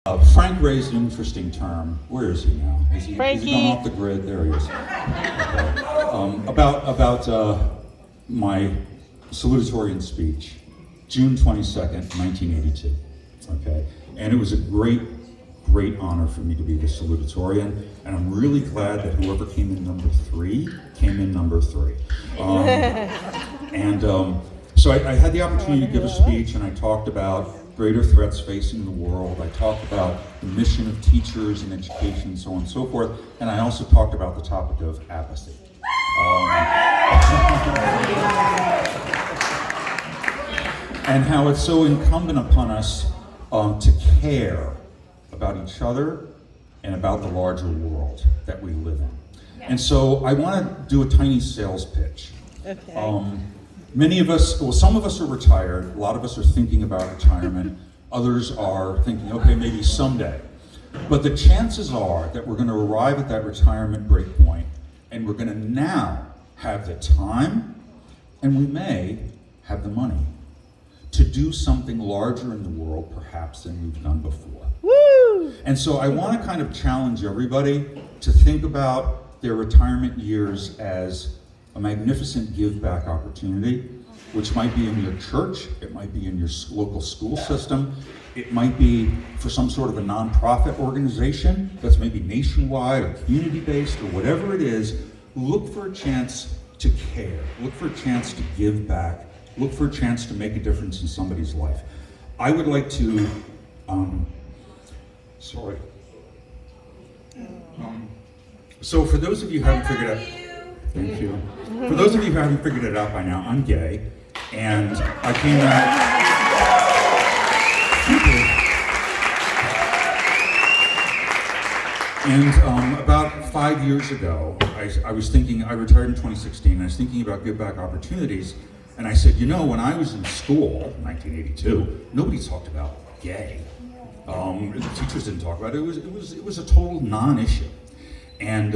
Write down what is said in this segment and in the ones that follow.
Frank raised an interesting term. Where is he now? Is he gone off the grid? There he is. Okay. About my salutatorian speech, June 22nd, 1982. Okay, and it was a great honor for me to be the salutatorian, and I'm really glad that whoever came in number three came in number three. So I had the opportunity to give a speech, and I talked about greater threats facing the world. I talked about the mission of teachers and education, and so on and so forth, and I also talked about the topic of apathy. And how it's so incumbent upon us to care about each other and about the larger world that we live in. And so I want to do a tiny sales pitch. Okay. Many of us, well, some of us are retired. A lot of us are thinking about retirement. Others are thinking, okay, maybe someday. But the chances are that we're going to arrive at that retirement breakpoint, and we're going to now have the time, and we may have the money to do something larger in the world, perhaps, than we've done before. Woo! And so I want to kind of challenge everybody to think about their retirement years as a magnificent give-back opportunity, which might be in your church, it might be in your local school system, it might be for some sort of a nonprofit organization that's maybe nationwide or community-based or whatever it is. Look for a chance to care, look for a chance to give back, look for a chance to make a difference in somebody's life. I would like to, so for those of you who haven't figured out, thank you. For those of you who haven't figured it out by now, I'm gay, and I came out. And about 5 years ago, I was thinking, I retired in 2016, and I was thinking about give back opportunities, and I said, you know, when I was in school, 1982, nobody talked about gay. The teachers didn't talk about it. It was a total non-issue. And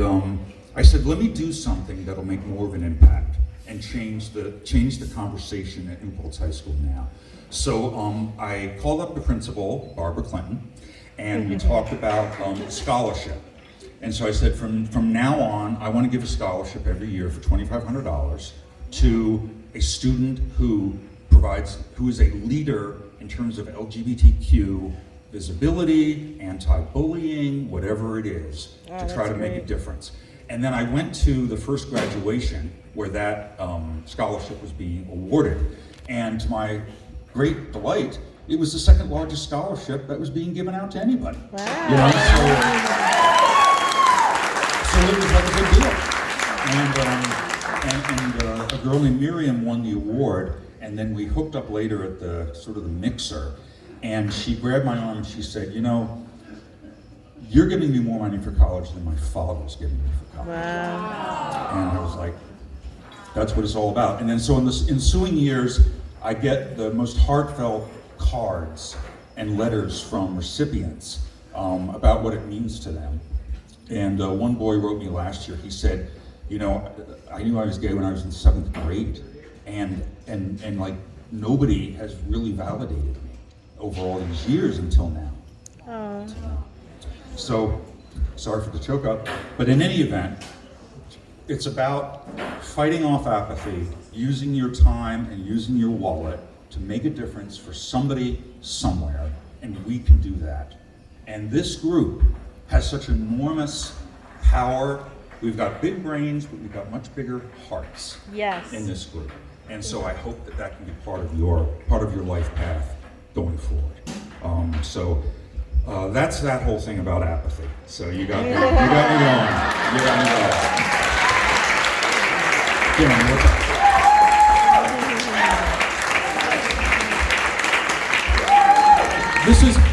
I said, let me do something that'll make more of an impact and change the conversation at Impulse High School now. So I called up the principal, Barbara Clinton, and we talked about scholarship. And so I said, from now on, I want to give a scholarship every year for $2,500 to a student who is a leader in terms of LGBTQ visibility, anti-bullying, whatever it is, to try to make a difference. And then I went to the first graduation where that scholarship was being awarded. And to my great delight, it was the second largest scholarship that was being given out to anybody. Wow. You know, so it was like a big deal. And a girl named Miriam won the award, and then we hooked up later at the sort of the mixer, and she grabbed my arm and she said, you know, you're giving me more money for college than my father was giving me for college. Wow. And I was like, that's what it's all about. And then so in the ensuing years, I get the most heartfelt cards and letters from recipients about what it means to them. And one boy wrote me last year, he said, you know, I knew I was gay when I was in 7th grade, and like nobody has really validated me over all these years until now. Oh. So, sorry for the choke up, but in any event, it's about fighting off apathy, using your time and using your wallet to make a difference for somebody somewhere, and we can do that. And this group has such enormous power. We've got big brains, but we've got much bigger hearts. Yes. In this group. And so I hope that that can be part of your life path going forward. That's that whole thing about apathy. So you got me going.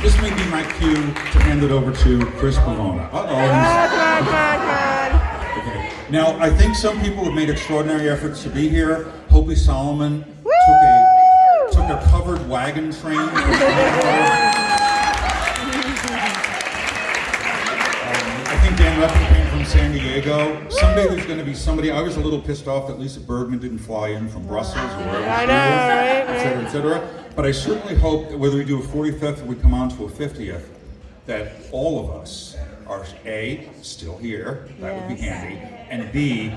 This may be my cue to hand it over to Chris Pavona. Okay. Now, I think some people have made extraordinary efforts to be here. Hopi Solomon took a covered wagon train. I think Dan Ruffin came from San Diego. Someday there's going to be somebody. I was a little pissed off that Lisa Bergman didn't fly in from Brussels or wherever I know, right? et cetera, et cetera. But I certainly hope that whether we do a 45th or we come on to a 50th, that all of us are A, still here, that would be Yes. handy, and B,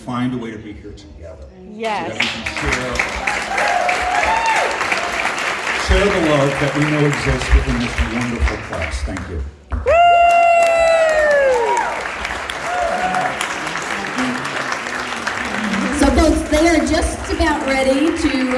find a way to be here together. Yes. So that we can share the love that we know exists within this wonderful class. Thank you. So folks, they are just about ready to